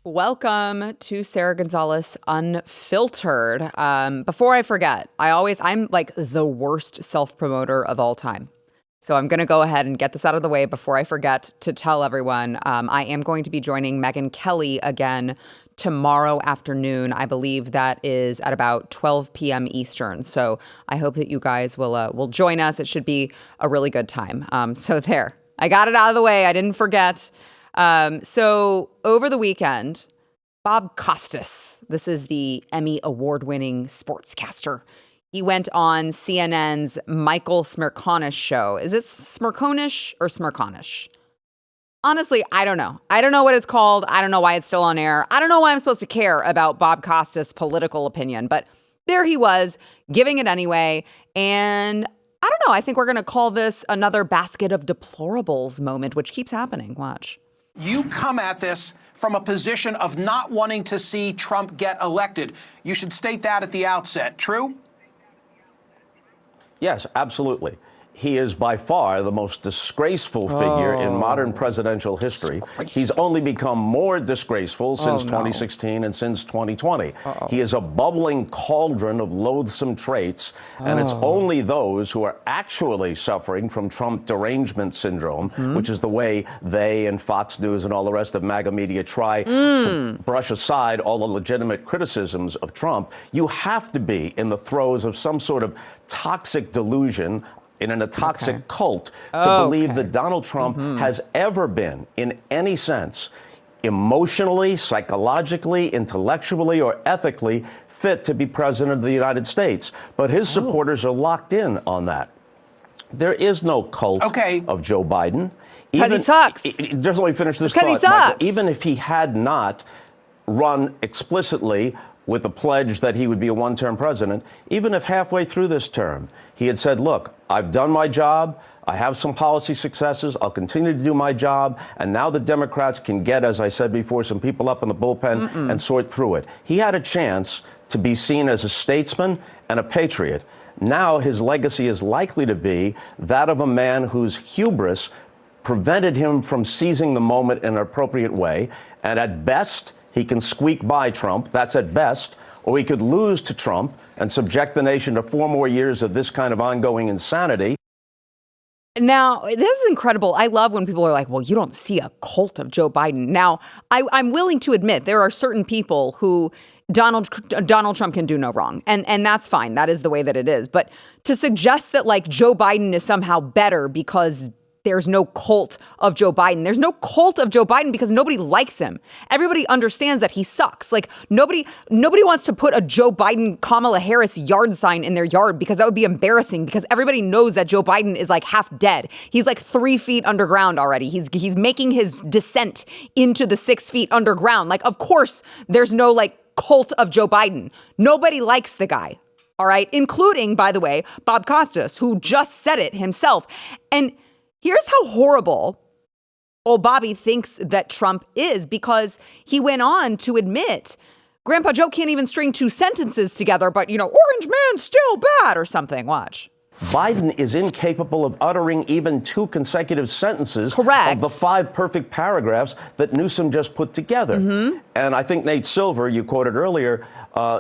Welcome to Sara Gonzales Unfiltered. Before I forget, I'm like the worst self-promoter of all time. So I'm going to go ahead and get this out of the way before I forget to tell everyone I am going to be joining Megyn Kelly again tomorrow afternoon. I believe that is at about 12 p.m. Eastern. So I hope that you guys will join us. It should be a really good time. So there, I got it out of the way. I didn't forget. So over the weekend, Bob Costas, this is the Emmy award-winning sportscaster. He went on CNN's Michael Smirkonish show. Is it Smirkonish or Smirkonish? Honestly, I don't know. I don't know what it's called. I don't know why it's still on air. I don't know why I'm supposed to care about Bob Costas' political opinion, but there he was giving it anyway. And I don't know. I think we're going to call this another basket of deplorables moment, which keeps happening. Watch. You come at this from a position of not wanting to see Trump get elected. You should state that at the outset. True? Yes, absolutely. He is by far the most disgraceful figure in modern presidential history. He's only become more disgraceful since 2016 and since 2020. He is a bubbling cauldron of loathsome traits, and it's only those who are actually suffering from Trump derangement syndrome, which is the way they and Fox News and all the rest of MAGA media try to brush aside all the legitimate criticisms of Trump. You have to be in the throes of some sort of toxic delusion in a toxic cult to believe that Donald Trump has ever been, in any sense, emotionally, psychologically, intellectually, or ethically fit to be president of the United States. But his supporters are locked in on that. There is no cult of Joe Biden. Because he sucks. Just let me finish this thought, Because he sucks. Michael. Even if he had not run explicitly with the pledge that he would be a one-term president, even if halfway through this term he had said, look, I've done my job, I have some policy successes, I'll continue to do my job, and now the Democrats can get, as I said before, some people up in the bullpen and sort through it. He had a chance to be seen as a statesman and a patriot. Now his legacy is likely to be that of a man whose hubris prevented him from seizing the moment in an appropriate way, and at best, he can squeak by Trump, that's at best, or he could lose to Trump and subject the nation to 4 more years of this kind of ongoing insanity. Now, this is incredible. I love when people are like, well, you don't see a cult of Joe Biden. Now, I'm willing to admit there are certain people who Donald Trump can do no wrong. And that's fine. That is the way that it is. But to suggest that like Joe Biden is somehow better because there's no cult of Joe Biden. There's no cult of Joe Biden because nobody likes him. Everybody understands that he sucks. Like nobody wants to put a Joe Biden, Kamala Harris yard sign in their yard because that would be embarrassing because everybody knows that Joe Biden is like half dead. He's like 3 feet underground already. He's making his descent into the 6 feet underground. Like, of course, there's no like cult of Joe Biden. Nobody likes the guy. All right. Including, by the way, Bob Costas, who just said it himself. And here's how horrible old Bobby thinks that Trump is because he went on to admit Grandpa Joe can't even string 2 sentences together, but, orange man's still bad or something. Watch. Biden is incapable of uttering even 2 consecutive sentences of the 5 perfect paragraphs that Newsom just put together. And I think Nate Silver, you quoted earlier,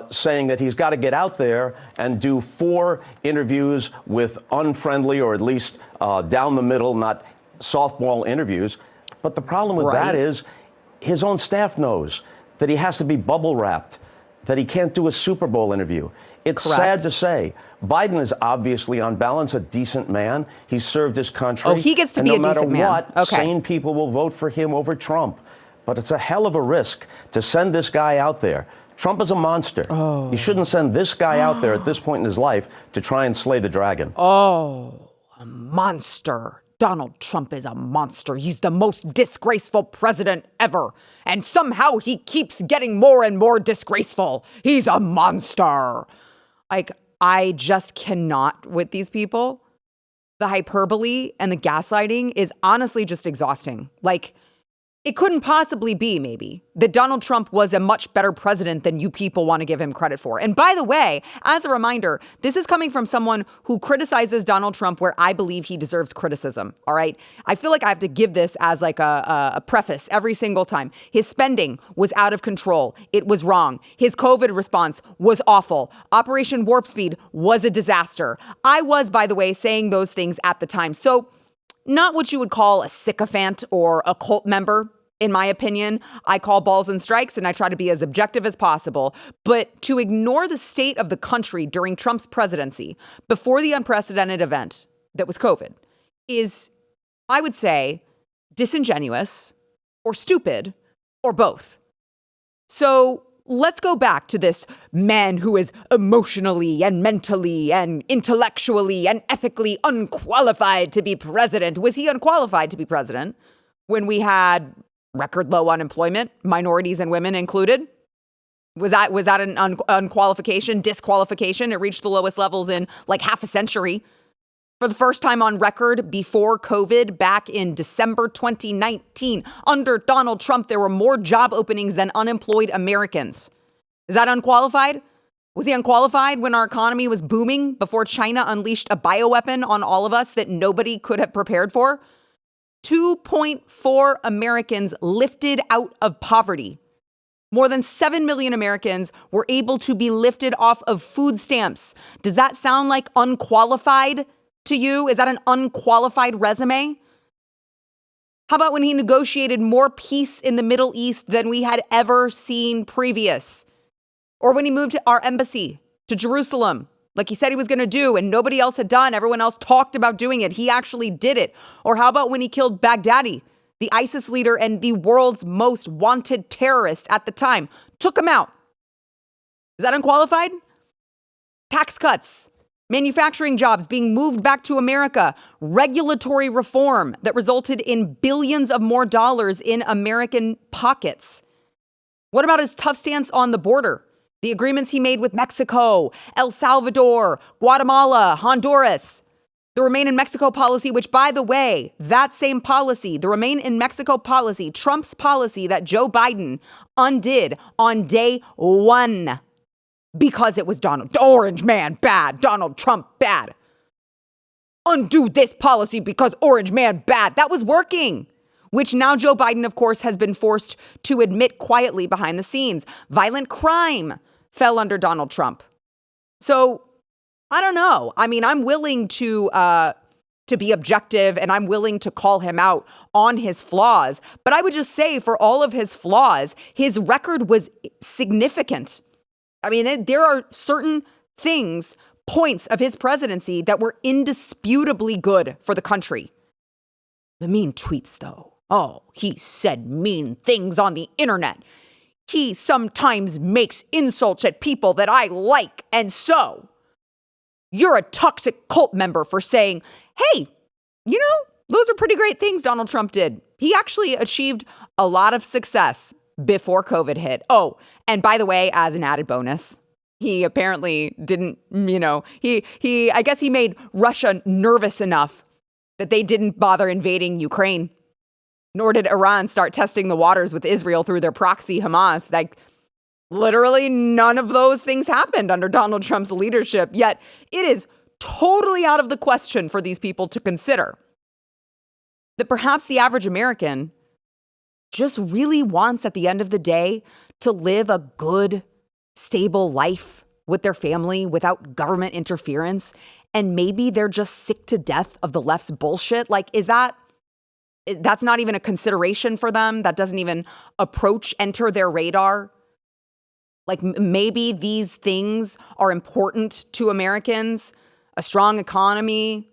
saying that he's got to get out there and do 4 interviews with unfriendly or at least down the middle, not softball interviews. But the problem with that is his own staff knows that he has to be bubble wrapped, that he can't do a Super Bowl interview. It's sad to say. Biden is obviously, on balance, a decent man. He's served his country. Oh, he gets to be a decent man. No matter what, sane people will vote for him over Trump. But it's a hell of a risk to send this guy out there. Trump is a monster. You shouldn't send this guy out there at this point in his life to try and slay the dragon. Oh, a monster. Donald Trump is a monster. He's the most disgraceful president ever. And somehow he keeps getting more and more disgraceful. He's a monster. Like, I just cannot with these people. The hyperbole and the gaslighting is honestly just exhausting. Like, it couldn't possibly be, maybe, that Donald Trump was a much better president than you people want to give him credit for. And by the way, as a reminder, this is coming from someone who criticizes Donald Trump where I believe he deserves criticism, all right? I feel like I have to give this as like a preface every single time. His spending was out of control. It was wrong. His COVID response was awful. Operation Warp Speed was a disaster. I was, by the way, saying those things at the time. So not what you would call a sycophant or a cult member, in my opinion. I call balls and strikes and I try to be as objective as possible. But to ignore the state of the country during Trump's presidency before the unprecedented event that was COVID is, I would say, disingenuous or stupid or both. So let's go back to this man who is emotionally and mentally and intellectually and ethically unqualified to be president. Was he unqualified to be president when we had record low unemployment, minorities and women included? Was that an unqualification, disqualification? It reached the lowest levels in like half a century. For the first time on record before COVID, back in December 2019, under Donald Trump, there were more job openings than unemployed Americans. Is that unqualified? Was he unqualified when our economy was booming before China unleashed a bioweapon on all of us that nobody could have prepared for? 2.4 Americans lifted out of poverty. More than 7 million Americans were able to be lifted off of food stamps. Does that sound like unqualified to you? Is that an unqualified resume? How about when he negotiated more peace in the Middle East than we had ever seen previous? Or when he moved our embassy to Jerusalem, like he said he was going to do, and nobody else had done. Everyone else talked about doing it. He actually did it. Or how about when he killed Baghdadi, the ISIS leader and the world's most wanted terrorist at the time? Took him out. Is that unqualified? Tax cuts. Manufacturing jobs being moved back to America, regulatory reform that resulted in billions of more dollars in American pockets. What about his tough stance on the border? The agreements he made with Mexico, El Salvador, Guatemala, Honduras. The Remain in Mexico policy, which, by the way, that same policy, the Remain in Mexico policy, Trump's policy that Joe Biden undid on day one. Because it was Donald, Orange Man bad, Donald Trump bad. Undo this policy because Orange Man bad. That was working, which now Joe Biden, of course, has been forced to admit quietly behind the scenes. Violent crime fell under Donald Trump. So I don't know. I mean, I'm willing to be objective and I'm willing to call him out on his flaws. But I would just say for all of his flaws, his record was significant. I mean, there are certain things, points of his presidency that were indisputably good for the country. The mean tweets, though. Oh, he said mean things on the internet. He sometimes makes insults at people that I like. And so you're a toxic cult member for saying, hey, you know, those are pretty great things Donald Trump did. He actually achieved a lot of success before COVID hit. Oh, and by the way, as an added bonus, he apparently didn't, I guess he made Russia nervous enough that they didn't bother invading Ukraine, nor did Iran start testing the waters with Israel through their proxy Hamas. Like, literally none of those things happened under Donald Trump's leadership. Yet it is totally out of the question for these people to consider that perhaps the average American just really wants, at the end of the day, to live a good, stable life with their family without government interference. And maybe they're just sick to death of the left's bullshit. Like, that's not even a consideration for them. That doesn't even enter their radar. Like, maybe these things are important to Americans. A strong economy,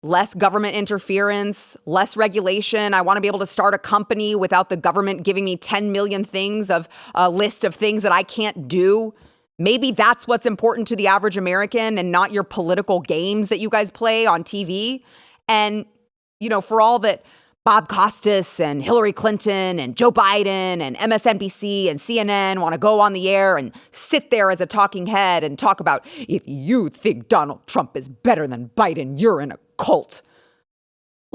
less government interference, less regulation. I want to be able to start a company without the government giving me 10 million things of a list of things that I can't do. Maybe that's what's important to the average American and not your political games that you guys play on TV. And, for all that Bob Costas and Hillary Clinton and Joe Biden and MSNBC and CNN want to go on the air and sit there as a talking head and talk about, if you think Donald Trump is better than Biden, you're in a cult.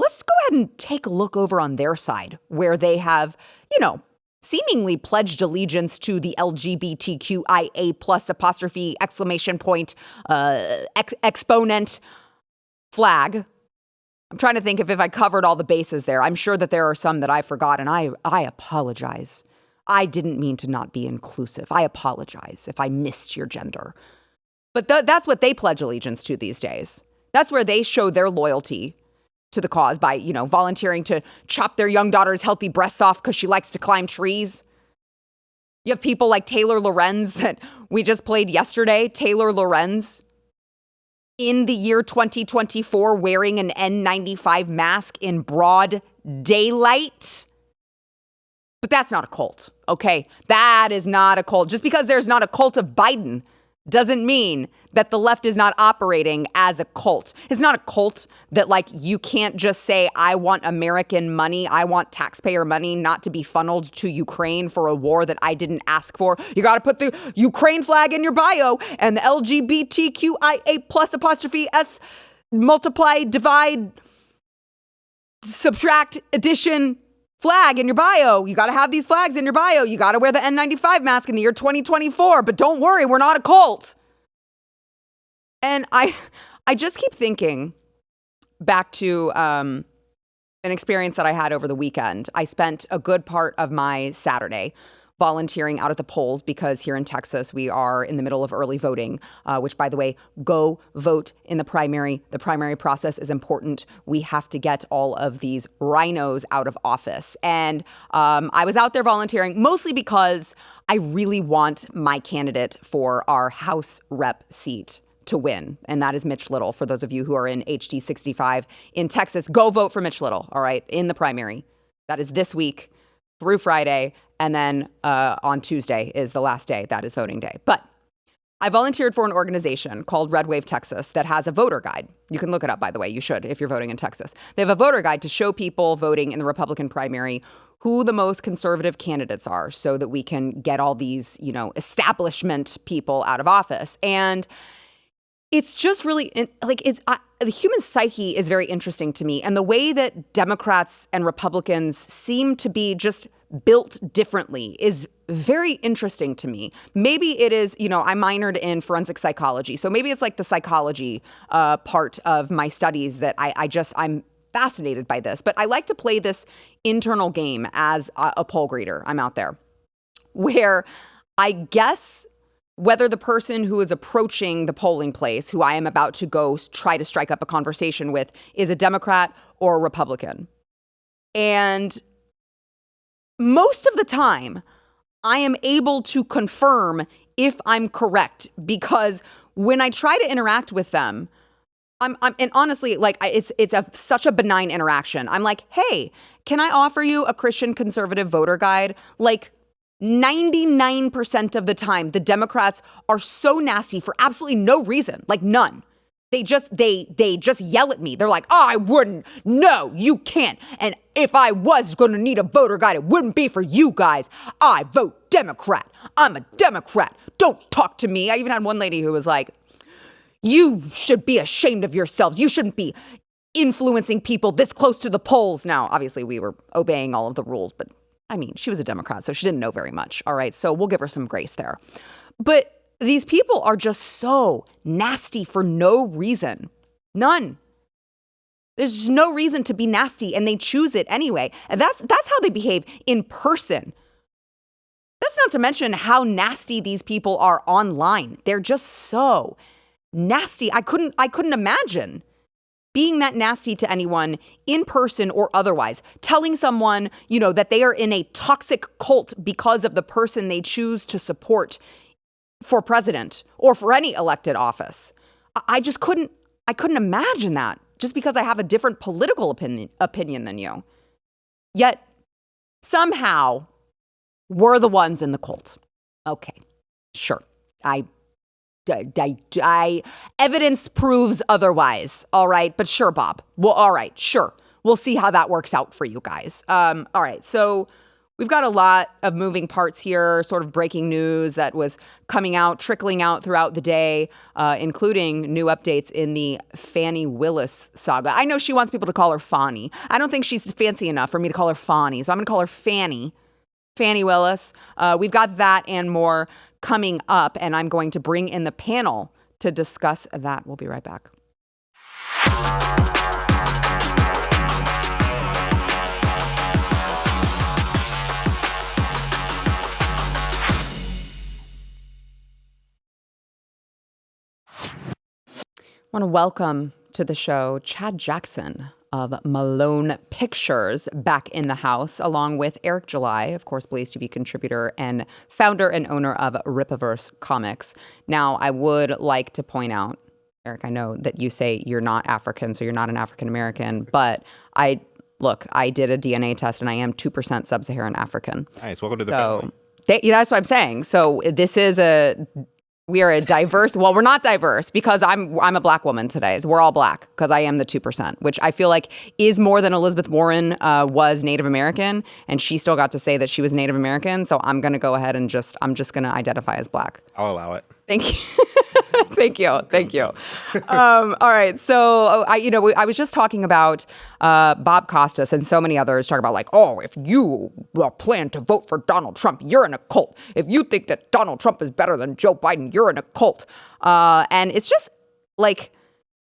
let's go ahead and take a look over on their side where they have, seemingly pledged allegiance to the LGBTQIA plus apostrophe exclamation point exponent flag. I'm trying to think if I covered all the bases there. I'm sure that there are some that I forgot, and I apologize. I didn't mean to not be inclusive. I apologize if I missed your gender. But that's what they pledge allegiance to these days. That's where they show their loyalty to the cause by, volunteering to chop their young daughter's healthy breasts off because she likes to climb trees. You have people like Taylor Lorenz that we just played yesterday. Taylor Lorenz in the year 2024 wearing an N95 mask in broad daylight. But that's not a cult, okay? That is not a cult. Just because there's not a cult of Biden doesn't mean that the left is not operating as a cult. It's not a cult that, you can't just say, I want American money, I want taxpayer money not to be funneled to Ukraine for a war that I didn't ask for. You got to put the Ukraine flag in your bio and the LGBTQIA plus apostrophe S multiply, divide, subtract, addition flag in your bio. You got to have these flags in your bio. You got to wear the N95 mask in the year 2024. But don't worry, we're not a cult. And I just keep thinking back to an experience that I had over the weekend. I spent a good part of my Saturday volunteering out at the polls because here in Texas, we are in the middle of early voting, which, by the way, go vote in the primary. The primary process is important. We have to get all of these RINOs out of office. And I was out there volunteering mostly because I really want my candidate for our House rep seat to win, and that is Mitch Little. For those of you who are in HD 65 in Texas, go vote for Mitch Little, all right, in the primary. That is this week through Friday. And then on Tuesday is the last day. That is voting day. But I volunteered for an organization called Red Wave Texas that has a voter guide. You can look it up, by the way. You should if you're voting in Texas. They have a voter guide to show people voting in the Republican primary who the most conservative candidates are so that we can get all these, establishment people out of office. And it's just really the human psyche is very interesting to me. And the way that Democrats and Republicans seem to be just built differently is very interesting to me. Maybe it is, I minored in forensic psychology. So maybe it's like the psychology part of my studies that I'm fascinated by this. But I like to play this internal game as a poll greeter. I'm out there where I guess whether the person who is approaching the polling place, who I am about to go try to strike up a conversation with, is a Democrat or a Republican. And most of the time, I am able to confirm if I'm correct, because when I try to interact with them, and honestly, it's such a benign interaction. I'm like, hey, can I offer you a Christian conservative voter guide? 99% of the time, the Democrats are so nasty for absolutely no reason, none. They just yell at me. They're like, oh, I wouldn't. No, you can't. And if I was going to need a voter guide, it wouldn't be for you guys. I vote Democrat. I'm a Democrat. Don't talk to me. I even had one lady who was like, you should be ashamed of yourselves. You shouldn't be influencing people this close to the polls. Now, obviously, we were obeying all of the rules, but she was a Democrat, so she didn't know very much. All right, so we'll give her some grace there. But these people are just so nasty for no reason. None. There's just no reason to be nasty, and they choose it anyway. And that's how they behave in person. That's not to mention how nasty these people are online. They're just so nasty. I couldn't imagine being that nasty to anyone in person or otherwise, telling someone, that they are in a toxic cult because of the person they choose to support for president or for any elected office. I couldn't imagine that just because I have a different political opinion than you. Yet somehow we're the ones in the cult. Okay, sure. Evidence proves otherwise. All right. But sure, Bob. Well, all right. Sure. We'll see how that works out for you guys. All right. So we've got a lot of moving parts here, sort of breaking news that was coming out, trickling out throughout the day, including new updates in the Fani Willis saga. I know she wants people to call her Fani. I don't think she's fancy enough for me to call her Fani, so I'm going to call her Fani Willis. We've got that and more coming up, and I'm going to bring in the panel to discuss that. We'll be right back. I want to welcome to the show Chad Jackson of Malone Pictures back in the house, along with Eric July, of course, BlazeTV contributor and founder and owner of Rippaverse Comics. Now, I would like to point out, Eric, I know that you say you're not African, so you're not an African American, but I did a DNA test and I am 2% sub-Saharan African. Nice, welcome to the family. That's what I'm saying. So we are a diverse, well, we're not diverse because I'm a black woman today. So we're all black because I am the 2%, which I feel like is more than Elizabeth Warren was Native American. And she still got to say that she was Native American. So I'm going to go ahead and I'm just going to identify as black. I'll allow it. Thank you. Thank you. All right. So, I was just talking about Bob Costas and so many others talking about if you plan to vote for Donald Trump, you're in a cult. If you think that Donald Trump is better than Joe Biden, you're in a cult. And it's just like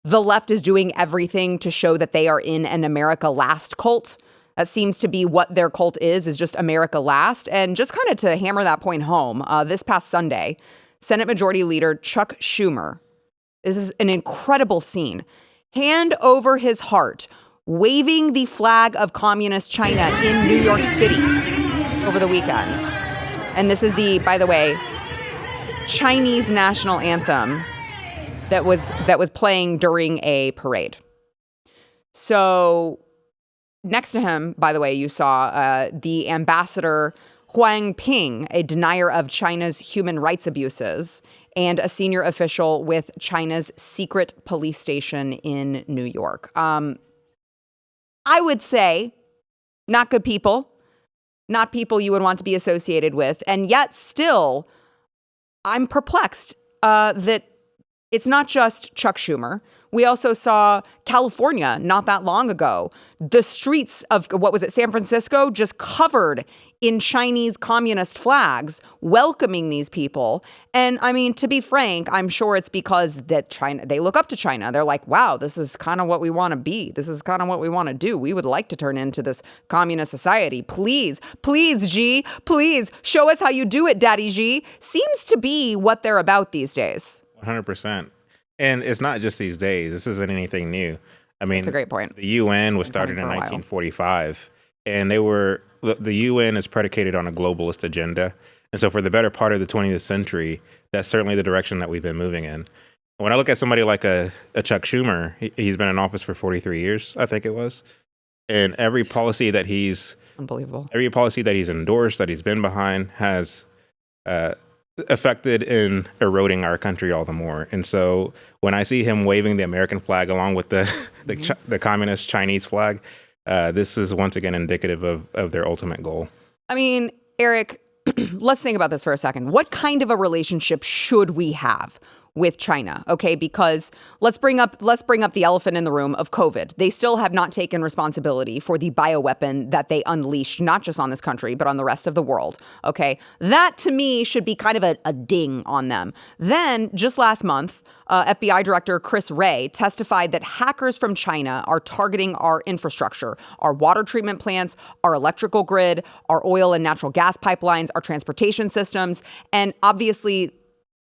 the left is doing everything to show that they are in an America Last cult. That seems to be what their cult is just America Last. And just kind of to hammer that point home, this past Sunday, Senate Majority Leader Chuck Schumer, this is an incredible scene, hand over his heart, waving the flag of communist China in New York City over the weekend. And this is by the way, Chinese national anthem that was playing during a parade. So next to him, by the way, you saw the ambassador Huang Ping, a denier of China's human rights abuses, and a senior official with China's secret police station in New York. I would say not good people, not people you would want to be associated with. And yet still, I'm perplexed that it's not just Chuck Schumer. We also saw California not that long ago. The streets of, San Francisco, just covered in Chinese communist flags, welcoming these people. And I mean, to be frank, I'm sure it's because they look up to China. They're like, wow, this is kind of what we want to be. This is kind of what we want to do. We would like to turn into this communist society. Please, Xi, please show us how you do it, Daddy Xi. Seems to be what they're about these days. 100%. And it's not just these days. This isn't anything new. I mean, that's a great point. The UN was started in 1945, and the UN is predicated on a globalist agenda. And so for the better part of the 20th century, that's certainly the direction that we've been moving in. When I look at somebody like a Chuck Schumer, he's been in office for 43 years, I think it was. And every policy that he's endorsed, that he's been behind, has affected in eroding our country all the more. And so when I see him waving the American flag along with the communist Chinese flag, this is once again indicative of their ultimate goal. I mean, Eric, let's think about this for a second. What kind of a relationship should we have with China? Okay, because let's bring up the elephant in the room of COVID. They still have not taken responsibility for the bioweapon that they unleashed, not just on this country, but on the rest of the world. Okay, that to me should be kind of a ding on them. Then just last month, FBI Director Chris Wray testified that hackers from China are targeting our infrastructure, our water treatment plants, our electrical grid, our oil and natural gas pipelines, our transportation systems, and obviously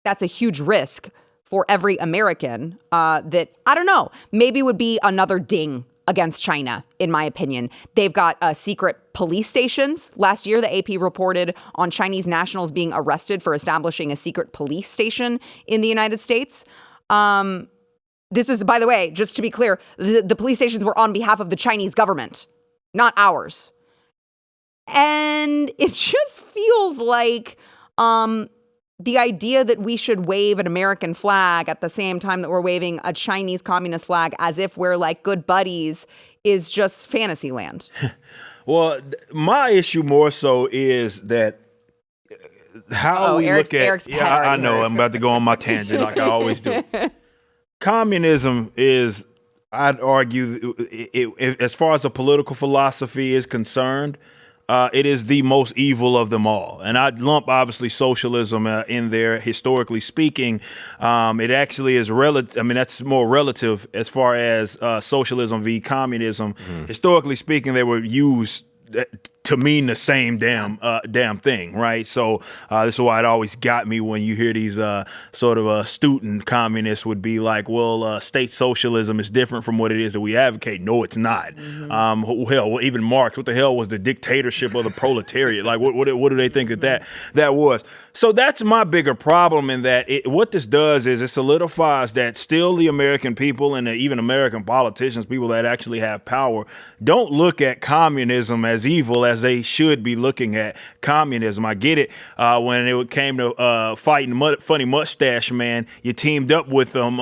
that's a huge risk for every American that, I don't know, maybe would be another ding against China, in my opinion. They've got secret police stations. Last year, the AP reported on Chinese nationals being arrested for establishing a secret police station in the United States. This is, by the way, just to be clear, the police stations were on behalf of the Chinese government, not ours. And it just feels like the idea that we should wave an American flag at the same time that we're waving a Chinese communist flag as if we're like good buddies is just fantasy land. Well, my issue more so is that how we look at. Eric's Yeah, I know. I'm about to go on my tangent like I always do. Communism is, I'd argue, as far as a political philosophy is concerned, it is the most evil of them all. And I'd lump, obviously, socialism in there, historically speaking. It actually is relative. I mean, that's more relative as far as socialism v. communism. Historically speaking, they were used to mean the same damn thing, right? So this is why it always got me when you hear these sort of student communists would be like, well, state socialism is different from what it is that we advocate. No, it's not. Hell, even Marx, what the hell was the dictatorship of the proletariat? Like, what do they think that was? So that's my bigger problem in that what this does is it solidifies that still the American people and even American politicians, people that actually have power, don't look at communism as evil as they should be looking at communism. I get it. When it came to fighting Funny Mustache Man, you teamed up with them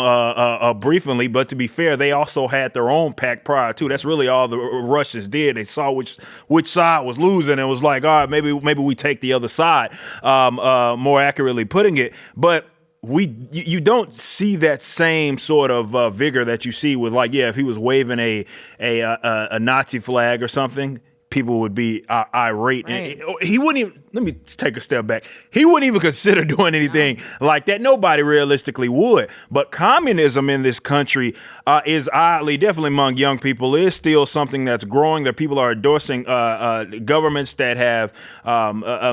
briefly, but to be fair, they also had their own pact prior to. That's really all the Russians did. They saw which side was losing and was like, all right, maybe we take the other side. More accurately putting it, but you don't see that same sort of vigor that you see with, like, if he was waving a Nazi flag or something, people would be irate. Right. And he wouldn't even, let me take a step back. He wouldn't even consider doing anything like that. Nobody realistically would. But communism in this country is oddly, definitely among young people, is still something that's growing. That people are endorsing governments that have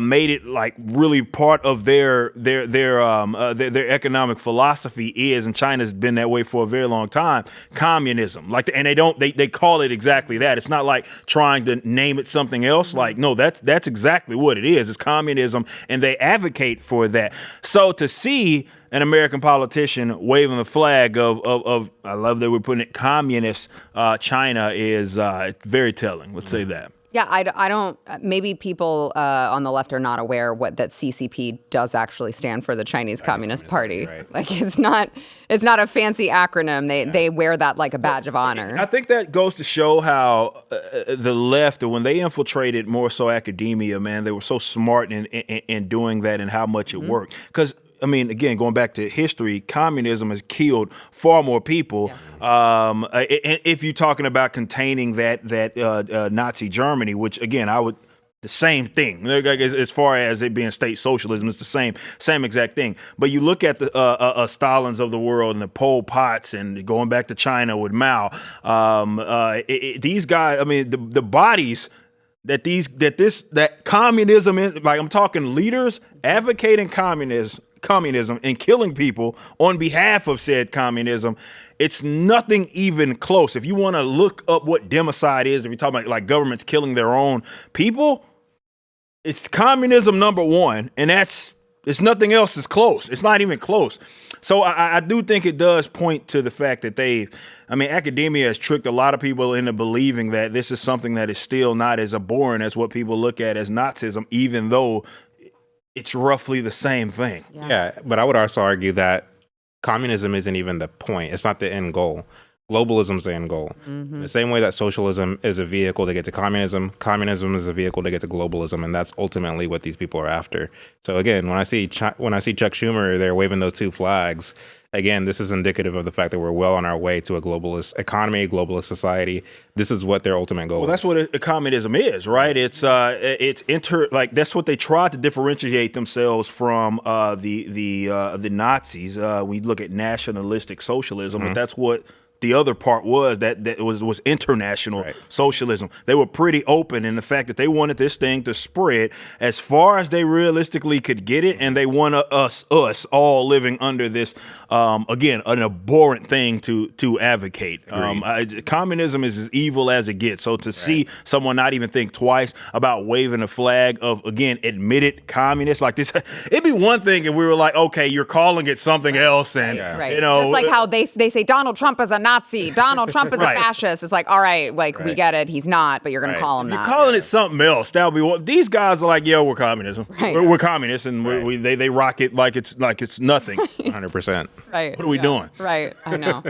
made it like really part of their economic philosophy is, and China's been that way for a very long time, communism. Like, and they call it exactly that. It's not like trying to name it something else. Like, no, that's exactly what it is. It's communism, and they advocate for that. So to see an American politician waving the flag of I love that we're putting it, communist China is very telling. Let's say that. Yeah, I don't. Maybe people on the left are not aware that CCP does actually stand for the Chinese Communist Party. Right. Like, it's not a fancy acronym. They wear that like a badge of honor. I think that goes to show how the left, when they infiltrated more so academia, man, they were so smart in doing that and how much it worked. Because, I mean, again, going back to history, communism has killed far more people. Yes. If you're talking about containing that Nazi Germany, which, again, the same thing. As far as it being state socialism, it's the same exact thing. But you look at the Stalins of the world and the Pol Pots, and going back to China with Mao. These guys, I mean, the bodies that communism is, like, I'm talking leaders advocating communism and killing people on behalf of said communism. It's nothing even close. If you want to look up what democide is, if you're talking about like governments killing their own people, it's communism number one, and it's nothing else is close. It's not even close. So I do think it does point to the fact that academia has tricked a lot of people into believing that this is something that is still not as abhorrent as what people look at as Nazism, even though it's roughly the same thing. Yeah, but I would also argue that communism isn't even the point. It's not the end goal. Globalism's the end goal. The same way that socialism is a vehicle to get to communism, communism is a vehicle to get to globalism, and that's ultimately what these people are after. So again, when I see Chuck Schumer there waving those two flags, again, this is indicative of the fact that we're well on our way to a globalist economy, globalist society. This is what their ultimate goal is. Well, that's what communism is, right? It's that's what they tried to differentiate themselves from the Nazis. We look at nationalistic socialism, but that's what the other part was, that was international socialism. They were pretty open in the fact that they wanted this thing to spread as far as they realistically could get it, and they want us all living under this, again, an abhorrent thing to advocate. Communism is as evil as it gets. So to see someone not even think twice about waving a flag of, again, admitted communists like this, it'd be one thing if we were like, okay, you're calling it something else, and you know, just like how they say Donald Trump is a Nazi, Donald Trump is a fascist. It's like, all right, like we get it, he's not, but you're going to call him that. If you're calling it something else, that would be what these guys are like. Yo, we're communism. We're communists, and they rock it like it's nothing. 100%. Right. What are we doing? Right. I know.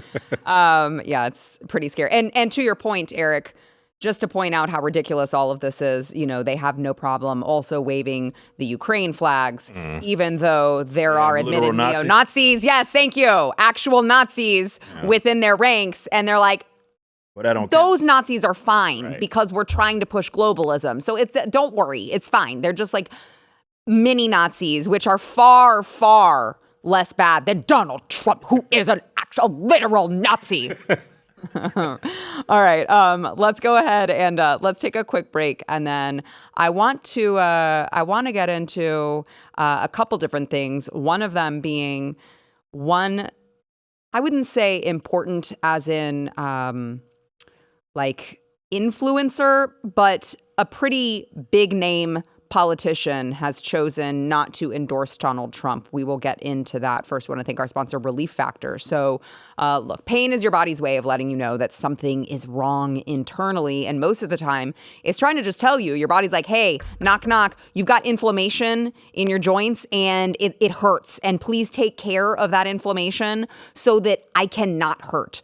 Yeah, it's pretty scary. And to your point, Eric, just to point out how ridiculous all of this is, they have no problem also waving the Ukraine flags, even though there are admitted neo-Nazis. Yes, thank you. Actual Nazis within their ranks. And they're like, but I don't those Nazis are fine because we're trying to push globalism. So don't worry. It's fine. They're just like mini Nazis, which are far, far less bad than Donald Trump, who is an actual literal Nazi. All right. Let's go ahead and let's take a quick break, and then I want to get into a couple different things. One of them being one, I wouldn't say important as in like influencer, but a pretty big name politician has chosen not to endorse Donald Trump. We will get into that. First, I want to thank our sponsor, Relief Factor. So, look, pain is your body's way of letting you know that something is wrong internally. And most of the time, it's trying to just tell you, your body's like, hey, knock, knock, you've got inflammation in your joints and it hurts. And please take care of that inflammation so that I cannot hurt,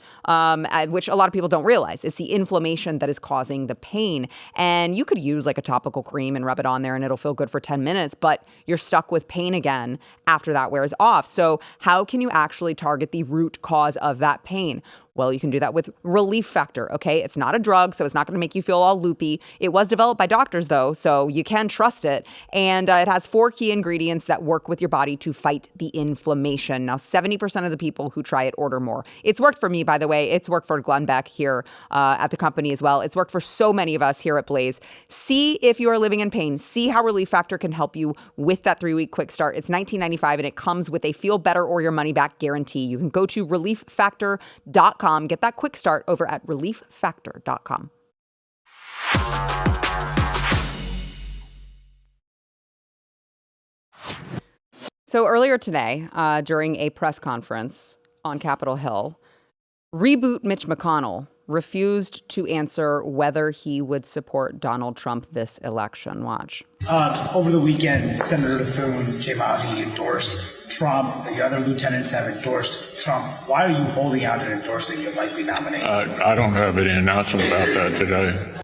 which a lot of people don't realize. It's the inflammation that is causing the pain. And you could use like a topical cream and rub it on there and it'll feel good for 10 minutes, but you're stuck with pain again after that wears off. So how can you actually target the root cause of that pain? Well, you can do that with Relief Factor, okay? It's not a drug, so it's not going to make you feel all loopy. It was developed by doctors, though, so you can trust it. And it has 4 key ingredients that work with your body to fight the inflammation. Now, 70% of the people who try it order more. It's worked for me, by the way. It's worked for Glenn Beck here at the company as well. It's worked for so many of us here at Blaze. See if you are living in pain. See how Relief Factor can help you with that 3-week quick start. It's $19.95, and it comes with a feel better or your money back guarantee. You can go to relieffactor.com. Get that quick start over at relieffactor.com. So earlier today, during a press conference on Capitol Hill, Reboot Mitch McConnell refused to answer whether he would support Donald Trump this election. Watch. Over the weekend, Senator Thune came out, he endorsed Trump. The other lieutenants have endorsed Trump. Why are you holding out and endorsing your likely nominee? I don't have any announcement about that today.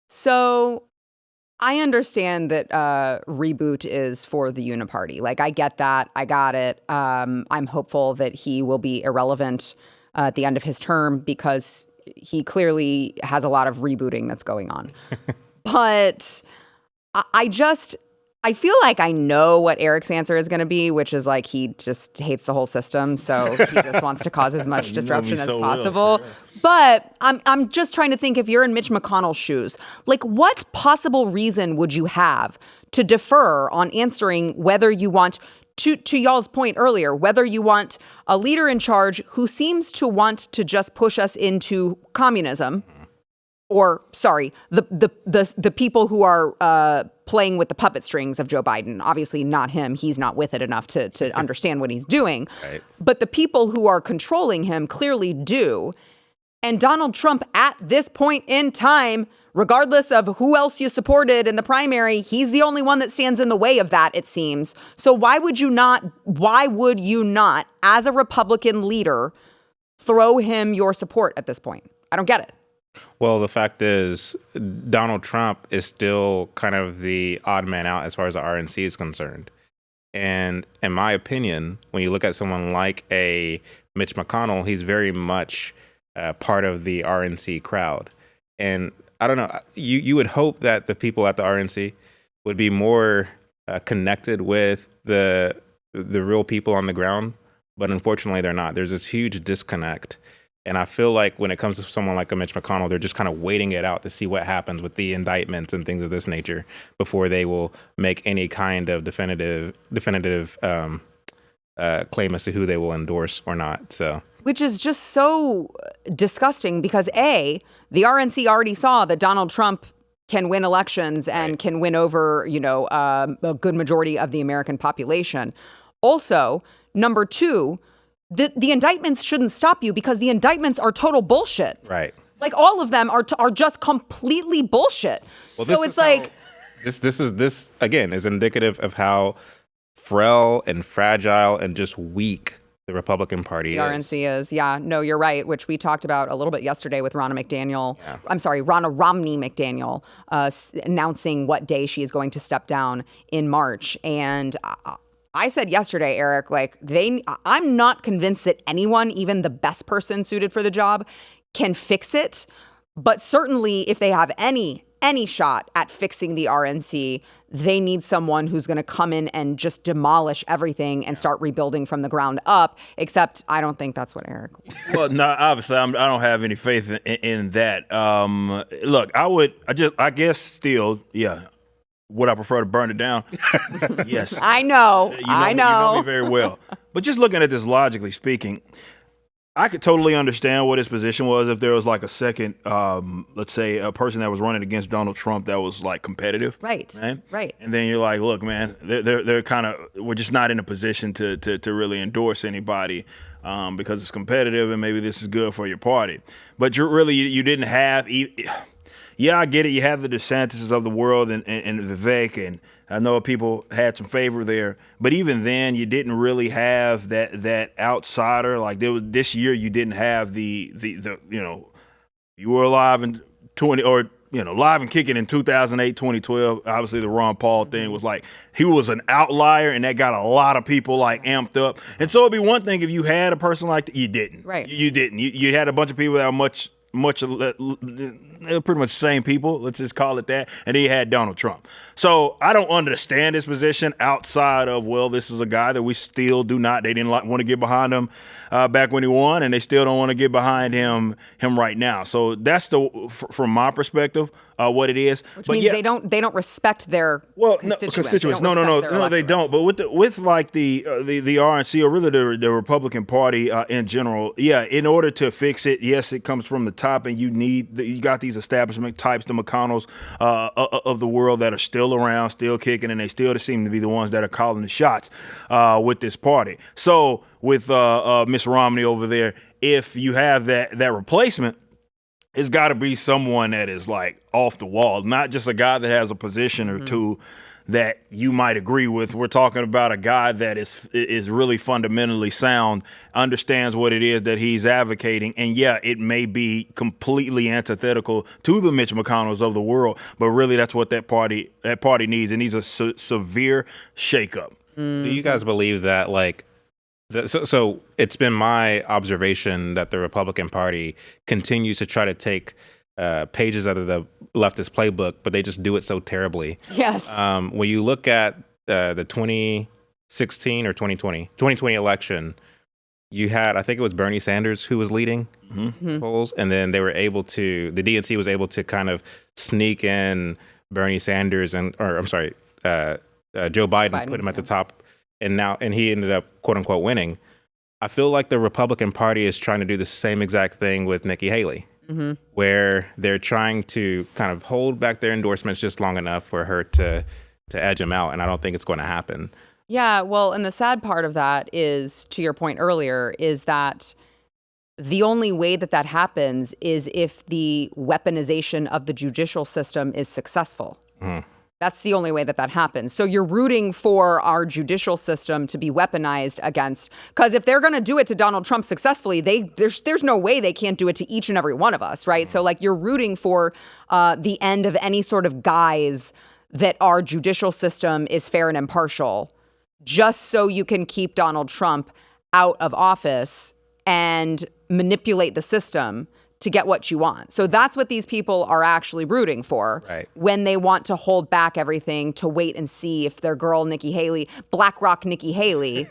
So I understand that Reboot is for the Uniparty. Like, I get that. I got it. I'm hopeful that he will be irrelevant at the end of his term because he clearly has a lot of rebooting that's going on. But I feel like I know what Eric's answer is going to be, which is like he just hates the whole system. So he just wants to cause as much disruption as possible. Willis, yeah. But I'm just trying to think, if you're in Mitch McConnell's shoes, like what possible reason would you have to defer on answering whether you want to y'all's point earlier, whether you want a leader in charge who seems to want to just push us into communism, or sorry, the people who are playing with the puppet strings of Joe Biden. Obviously not him. He's not with it enough to understand what he's doing. Right. But the people who are controlling him clearly do. And Donald Trump at this point in time, regardless of who else you supported in the primary, he's the only one that stands in the way of that, it seems. So why would you not, as a Republican leader, throw him your support at this point? I don't get it. Well, the fact is, Donald Trump is still kind of the odd man out as far as the RNC is concerned. And in my opinion, when you look at someone like a Mitch McConnell, he's very much part of the RNC crowd. And I don't know, you would hope that the people at the RNC would be more connected with the real people on the ground. But unfortunately, they're not. There's this huge disconnect. And I feel like when it comes to someone like a Mitch McConnell, they're just kind of waiting it out to see what happens with the indictments and things of this nature before they will make any kind of definitive claim as to who they will endorse or not. So, which is just so disgusting because the RNC already saw that Donald Trump can win elections and can win over, a good majority of the American population. Also, number two, the indictments shouldn't stop you because the indictments are total bullshit. Right. Like all of them are just completely bullshit. Well, so it's like this again is indicative of how frail and fragile and just weak the Republican Party The RNC is, yeah. No, you're right, which we talked about a little bit yesterday with Ronna Romney McDaniel announcing what day she is going to step down in March. And I said yesterday, Eric, like I'm not convinced that anyone, even the best person suited for the job, can fix it. But certainly if they have any shot at fixing the RNC, they need someone who's going to come in and just demolish everything and start rebuilding from the ground up, except I don't think that's what Eric wants. Well, no, obviously I don't have any faith in that. Look, I guess still, yeah. Would I prefer to burn it down? Yes. I know. You know me very well. But just looking at this logically speaking, I could totally understand what his position was if there was like a second, let's say, a person that was running against Donald Trump that was like competitive. Right. And then you're like, look, man, they're kind of, we're just not in a position to really endorse anybody because it's competitive and maybe this is good for your party. But you didn't have, yeah, I get it. You have the DeSantis of the world and Vivek, and I know people had some favor there, but even then, you didn't really have that outsider. Like this year, you didn't have the you were alive in live and kicking in 2008, 2012. Obviously, the Ron Paul thing was like he was an outlier, and that got a lot of people like amped up. And so it'd be one thing if you had a person like that. You didn't. Right. You didn't. You had a bunch of people that were pretty much the same people, let's just call it that, and he had Donald Trump. So I don't understand his position outside of, well, this is a guy that we still they didn't want to get behind him back when he won, and they still don't want to get behind him right now. So that's from my perspective, what it is. Which means they don't respect their constituents. No, they don't. But with like the RNC or really the Republican Party in general, yeah, in order to fix it, yes, it comes from the top, and you got these establishment types, the McConnells of the world that are still around, still kicking, and they still seem to be the ones that are calling the shots with this party. So with Miss Romney over there, if you have that replacement, it's got to be someone that is like off the wall, not just a guy that has a position or two that you might agree with. We're talking about a guy that is really fundamentally sound, understands what it is that he's advocating, and yeah, it may be completely antithetical to the Mitch McConnells of the world, but really that's what that party needs. It needs a severe shakeup. Do you guys believe that so it's been my observation that the Republican Party continues to try to take pages out of the leftist playbook, but they just do it so terribly. Yes. When you look at the 2016 or 2020 election, you had, I think it was Bernie Sanders who was leading polls, and then the DNC was able to kind of sneak in Bernie Sanders Joe Biden, put him at the top. And he ended up, quote unquote, winning. I feel like the Republican Party is trying to do the same exact thing with Nikki Haley, where they're trying to kind of hold back their endorsements just long enough for her to edge him out. And I don't think it's going to happen. Yeah, well, and the sad part of that is, to your point earlier, is that the only way that happens is if the weaponization of the judicial system is successful. That's the only way that happens. So you're rooting for our judicial system to be weaponized against, because if they're going to do it to Donald Trump successfully, there's no way they can't do it to each and every one of us, right? So like you're rooting for the end of any sort of guise that our judicial system is fair and impartial, just so you can keep Donald Trump out of office and manipulate the system to get what you want. So that's what these people are actually rooting for when they want to hold back everything to wait and see if their girl Nikki Haley, BlackRock Nikki Haley,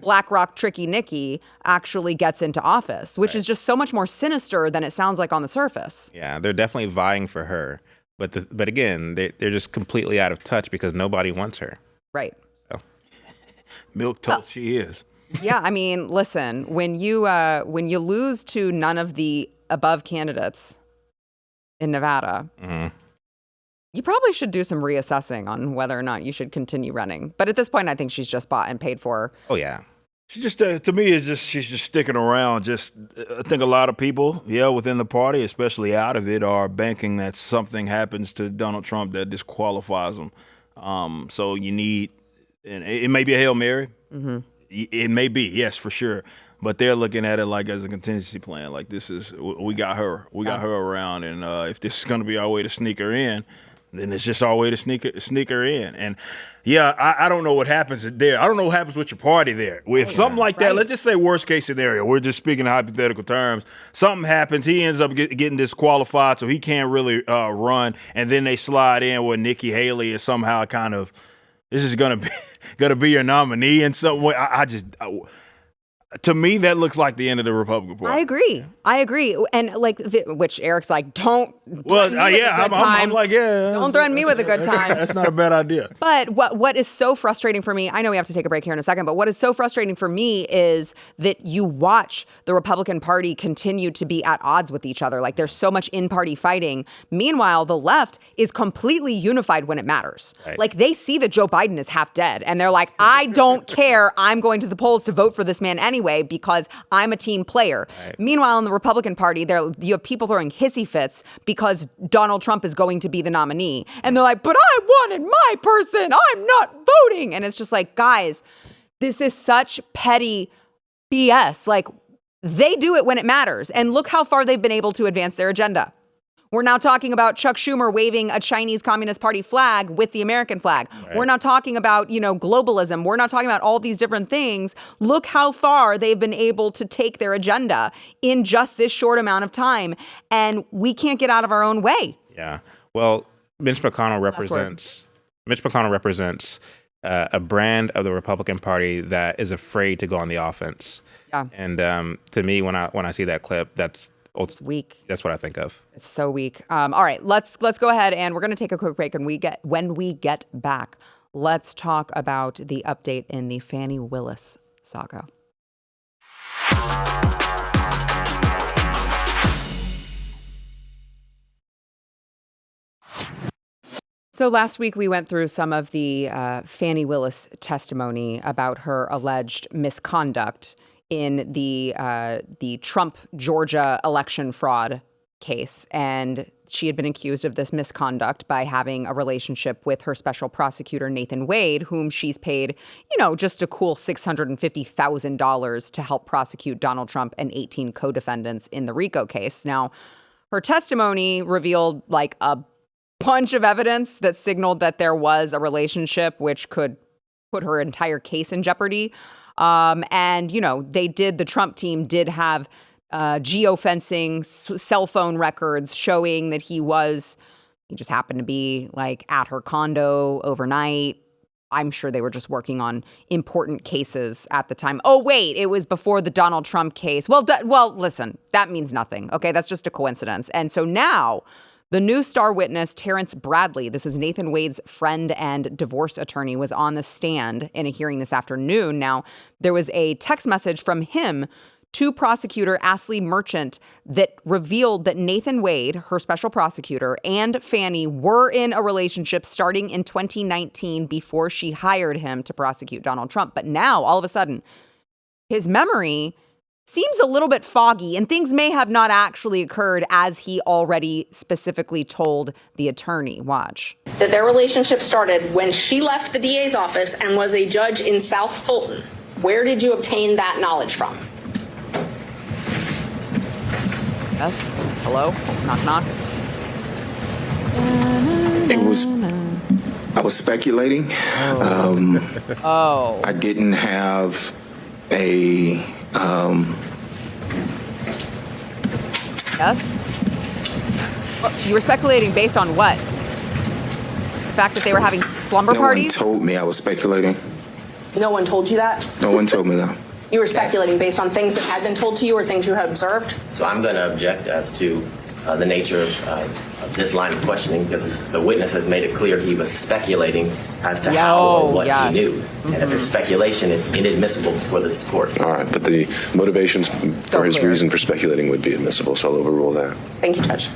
BlackRock Tricky Nikki actually gets into office, which is just so much more sinister than it sounds like on the surface. Yeah, they're definitely vying for her. But again, they're just completely out of touch because nobody wants her. Right. So. Milk toast she is. Yeah, I mean, listen, when you lose to none of the above candidates in Nevada, you probably should do some reassessing on whether or not you should continue running. But at this point, I think she's just bought and paid for. Oh, yeah. She just, to me, she's just sticking around. I think a lot of people, within the party, especially out of it, are banking that something happens to Donald Trump that disqualifies him. So you need, and it may be a Hail Mary. It may be, yes, for sure. But they're looking at it like as a contingency plan. Like we got her around, and if this is going to be our way to sneak her in, then it's just our way to sneak her in. And yeah, I don't know what happens there. I don't know what happens with your party there. If something like that, let's just say worst case scenario, we're just speaking in hypothetical terms. Something happens, he ends up getting disqualified, so he can't really run, and then they slide in with Nikki Haley is somehow kind of, this is gonna be your nominee in some way. To me, that looks like the end of the Republican Party. I agree. And like, which Eric's like, don't. I'm like, yeah. Don't threaten me with a good time. That's not a bad idea. But what is so frustrating for me, I know we have to take a break here in a second, but what is so frustrating for me is that you watch the Republican Party continue to be at odds with each other. Like, there's so much in-party fighting. Meanwhile, the left is completely unified when it matters. Right. Like, they see that Joe Biden is half dead, and they're like, I don't care. I'm going to the polls to vote for this man anyway because I'm a team player. Right. Meanwhile, in the Republican Party, you have people throwing hissy fits because Donald Trump is going to be the nominee. And they're like, but I wanted my person. I'm not voting. And it's just like, guys, this is such petty BS. Like, they do it when it matters. And look how far they've been able to advance their agenda. We're now talking about Chuck Schumer waving a Chinese Communist Party flag with the American flag. Right. We're not talking about, globalism. We're not talking about all these different things. Look how far they've been able to take their agenda in just this short amount of time. And we can't get out of our own way. Yeah. Well, Mitch McConnell represents a brand of the Republican Party that is afraid to go on the offense. Yeah. And to me, when I see that clip, it's weak. That's what I think of. It's so weak. All right, let's go ahead, and we're going to take a quick break. And when we get back, let's talk about the update in the Fani Willis saga. So last week we went through some of the Fani Willis testimony about her alleged misconduct in the Trump Georgia election fraud case. And she had been accused of this misconduct by having a relationship with her special prosecutor, Nathan Wade, whom she's paid, just a cool $650,000 to help prosecute Donald Trump and 18 co-defendants in the RICO case. Now, her testimony revealed like a bunch of evidence that signaled that there was a relationship which could put her entire case in jeopardy. The Trump team did have geofencing cell phone records showing that he just happened to be like at her condo overnight. I'm sure they were just working on important cases at the time. Oh, wait, it was before the Donald Trump case. Well, listen, that means nothing. Okay, that's just a coincidence. And so now the new star witness, Terrence Bradley, this is Nathan Wade's friend and divorce attorney, was on the stand in a hearing this afternoon. Now, there was a text message from him to prosecutor Ashley Merchant that revealed that Nathan Wade, her special prosecutor, and Fani were in a relationship starting in 2019 before she hired him to prosecute Donald Trump. But now, all of a sudden, his memory seems a little bit foggy, and things may have not actually occurred as he already specifically told the attorney. Watch. That their relationship started when she left the DA's office and was a judge in South Fulton. Where did you obtain that knowledge from? Yes. Hello? Knock, knock. I was speculating. I didn't have a Yes? Well, you were speculating based on what? The fact that they were having slumber parties? No one told me I was speculating. No one told you that? No one told me that. You were speculating based on things that had been told to you or things you had observed? So I'm going to object as to the nature of this line of questioning because the witness has made it clear he was speculating as to how or what he knew. Mm-hmm. And if it's speculation, it's inadmissible before this court. All right, but the motivations for his reason for speculating would be admissible, so I'll overrule that. Thank you, Judge.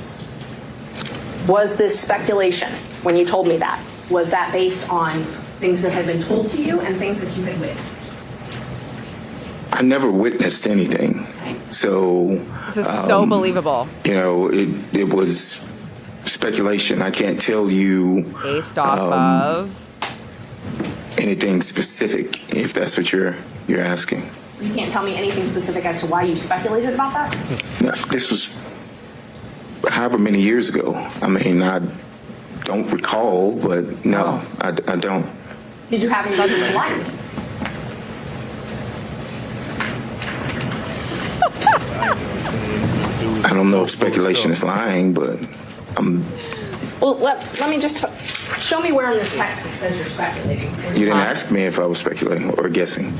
Was this speculation, when you told me that, was that based on things that had been told to you and things that you had witnessed? I never witnessed anything. So this is so believable. It was speculation. I can't tell you based off of anything specific, if that's what you're asking. You can't tell me anything specific as to why you speculated about that? No, this was however many years ago. I mean, I don't recall, but no, I don't. Did you have any reason to lie? I don't know if speculation is lying, but Well, let me just show me where in this text it says you're speculating. you didn't ask me if I was speculating or guessing.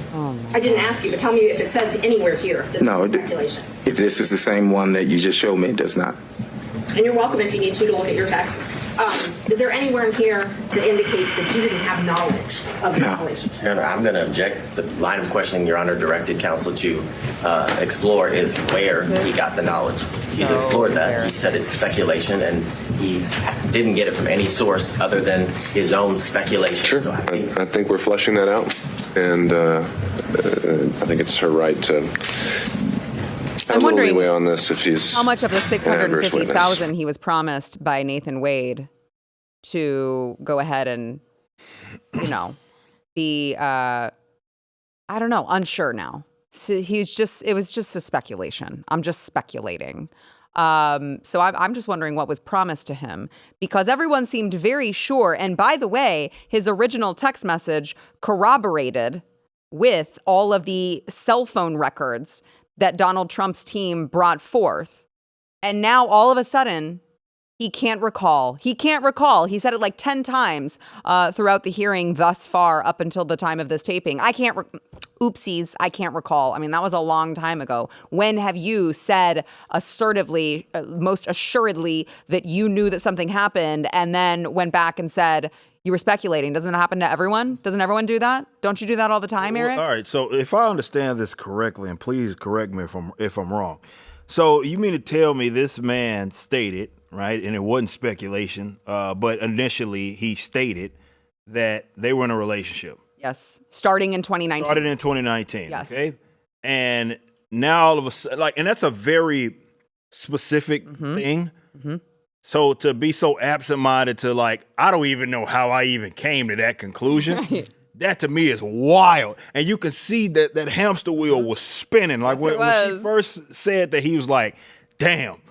I didn't ask you, but tell me if it says anywhere here that No, this is speculation. if this is the same one that you just showed me, it does not. And you're welcome if you need to look at your text. Is there anywhere in here that indicates that you didn't have knowledge of this relationship? Your Honor, I'm going to object. The line of questioning Your Honor directed counsel to explore is where he got the knowledge. He's explored that. He said it's speculation, and he didn't get it from any source other than his own speculation. Sure. So I think we're fleshing that out, and I think it's her right to I'm wondering leeway on this if he's how much of the an adverse witness. $650,000 he was promised by Nathan Wade to go ahead and, be, I don't know, unsure now. So it was just a speculation. I'm just speculating. So I'm just wondering what was promised to him, because everyone seemed very sure. And by the way, his original text message corroborated with all of the cell phone records that Donald Trump's team brought forth. And now all of a sudden, he can't recall. He can't recall. He said it like 10 times throughout the hearing thus far up until the time of this taping. Oopsies, I can't recall. I mean, that was a long time ago. When have you said assertively, most assuredly, that you knew that something happened and then went back and said, you were speculating? Doesn't it happen to everyone? Doesn't everyone do that? Don't you do that all the time, Eric? All right, so if I understand this correctly, and please correct me if I'm wrong. So you mean to tell me this man stated, right, and it wasn't speculation, but initially he stated that they were in a relationship. Yes, starting in 2019. Started in 2019, yes. Okay? And now all of a sudden, and that's a very specific thing. Mm-hmm. So to be so absent-minded to I don't even know how I even came to that conclusion. Right. That to me is wild. And you can see that hamster wheel was spinning. Like when she first said that, he was like, damn.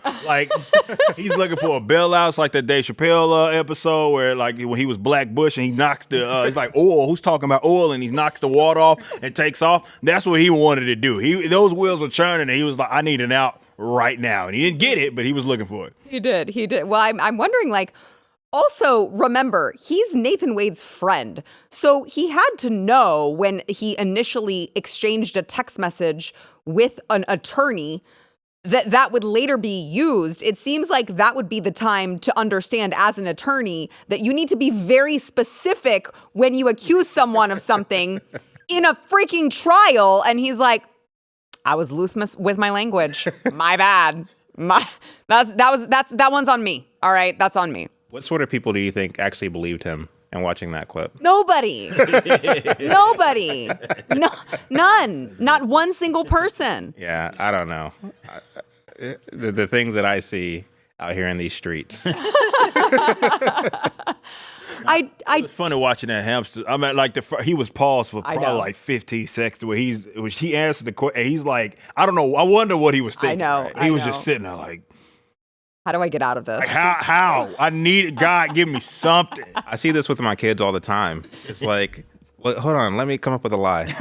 He's looking for a bailout. It's like the Dave Chappelle episode where when he was Black Bush and he knocks he's like, oil, who's talking about oil? And he knocks the water off and takes off. That's what he wanted to do. Those wheels were churning and he was like, I need an out right now. And he didn't get it, but he was looking for it. He did. Well, I'm wondering, also, remember, he's Nathan Wade's friend. So he had to know when he initially exchanged a text message with an attorney that would later be used. It seems like that would be the time to understand as an attorney that you need to be very specific when you accuse someone of something in a freaking trial. And he's like, I was loose with my language. My bad. That one's on me. All right, that's on me. What sort of people do you think actually believed him and watching that clip? Nobody. Nobody. No, none. Not one single person. Yeah, I don't know. The things that I see out here in these streets. It's funny watching that hamster. I mean, he was paused for probably 15 seconds where he answered the question. He's like, I don't know. I wonder what he was thinking. I know. Right? He was just sitting there like, how do I get out of this? How? I need God, give me something. I see this with my kids all the time. It's like, well, hold on, let me come up with a lie.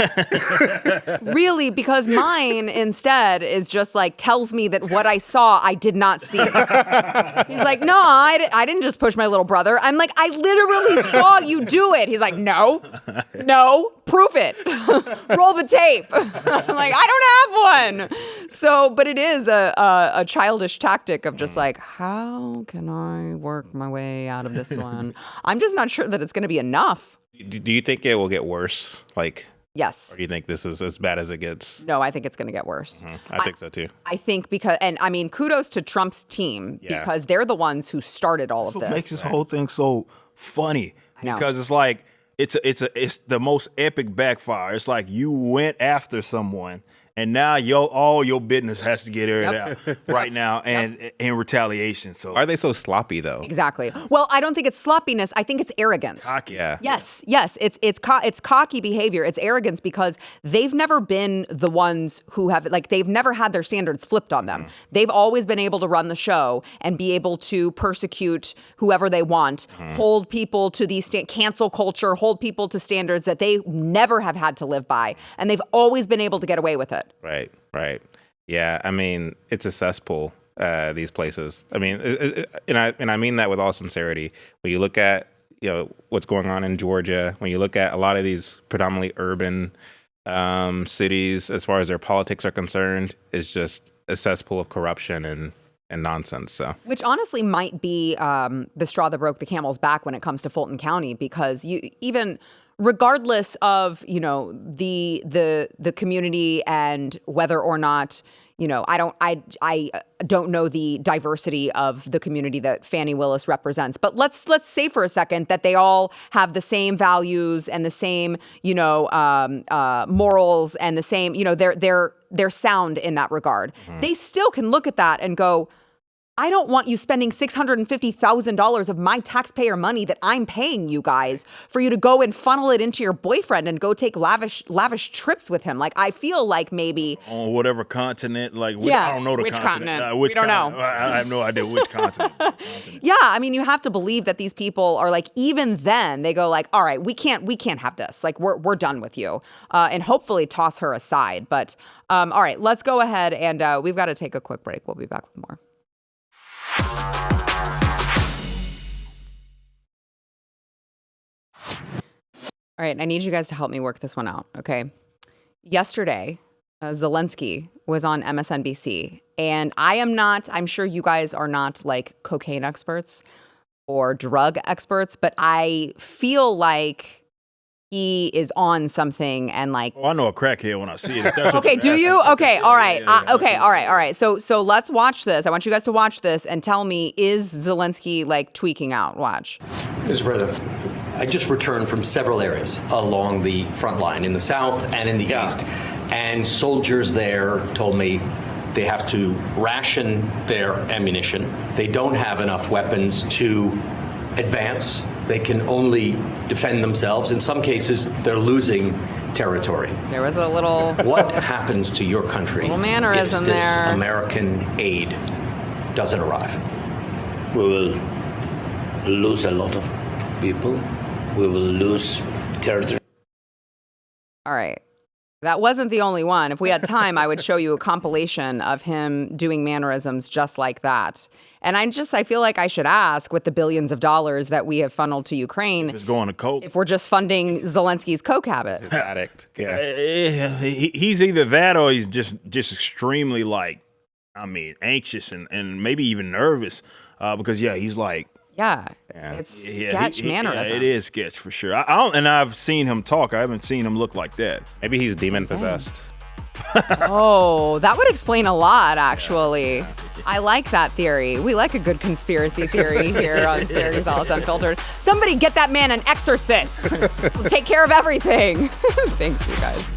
Really? Because mine instead is just tells me that what I saw, I did not see. He's like, no, I didn't just push my little brother. I'm like, I literally saw you do it. He's like, no, prove it. Roll the tape. I'm like, I don't have one. So, but it is a childish tactic of just how can I work my way out of this one? I'm just not sure that it's going to be enough. Do you think it will get worse? Yes. Or do you think this is as bad as it gets? No, I think it's going to get worse. Mm-hmm. I think so too. I think kudos to Trump's team because they're the ones who started all of this. What makes this whole thing so funny? I know. Because it's the most epic backfire. It's like you went after someone And now all your business has to get aired out right now, and in retaliation. So why are they so sloppy though? Exactly. Well, I don't think it's sloppiness. I think it's arrogance. Cocky. Yeah. Yes. It's cocky behavior. It's arrogance because they've never been the ones who have they've never had their standards flipped on them. They've always been able to run the show and be able to persecute whoever they want, hold people to these cancel culture, hold people to standards that they never have had to live by, and they've always been able to get away with it. Right. Yeah, I mean, it's a cesspool, these places. I mean, and I mean that with all sincerity. When you look at, what's going on in Georgia, when you look at a lot of these predominantly urban cities, as far as their politics are concerned, it's just a cesspool of corruption and nonsense. So, which honestly might be the straw that broke the camel's back when it comes to Fulton County, because regardless of, the community and whether or not, I don't know the diversity of the community that Fani Willis represents, but let's say for a second that they all have the same values and the same, morals and the same, they're sound in that regard. They still can look at that and go, I don't want you spending $650,000 of my taxpayer money that I'm paying you guys for you to go and funnel it into your boyfriend and go take lavish trips with him. I feel like maybe on whatever continent, I don't know which continent. Which we don't know. I have no idea which continent. Yeah, I mean, you have to believe that these people are even then they go all right, we can't have this. We're done with you, and hopefully toss her aside. But all right, let's go ahead and we've got to take a quick break. We'll be back with more. All right, I need you guys to help me work this one out, okay? Yesterday, Zelensky was on MSNBC, and I'm sure you guys are not cocaine experts or drug experts, but I feel like he is on something and Oh, I know a crackhead when I see it. Okay, do you? Okay, all right. All right. So let's watch this. I want you guys to watch this and tell me, is Zelensky tweaking out? Watch. Mr. President, I just returned from several areas along the front line in the south and in the east, and soldiers there told me they have to ration their ammunition. They don't have enough weapons to advance. They can only defend themselves. In some cases, they're losing territory. There was a little... What happens to your country little mannerism if this there. American aid doesn't arrive? We will lose a lot of people. We will lose territory. All right. That wasn't the only one. If we had time, I would show you a compilation of him doing mannerisms just like that. And I feel like I should ask, with the billions of dollars that we have funneled to Ukraine, if it's going to coke, if we're just funding Zelensky's coke habit. He's an addict. Yeah. He's either that or he's just extremely anxious and maybe even nervous because he's it's sketch mannerisms. It is sketch for sure. I've seen him talk. I haven't seen him look like that. Maybe he's demon possessed. Oh, that would explain a lot, actually. I like that theory. We like a good conspiracy theory here on Sara Gonzales Unfiltered. Somebody get that man an exorcist. We'll take care of everything. Thanks, you guys.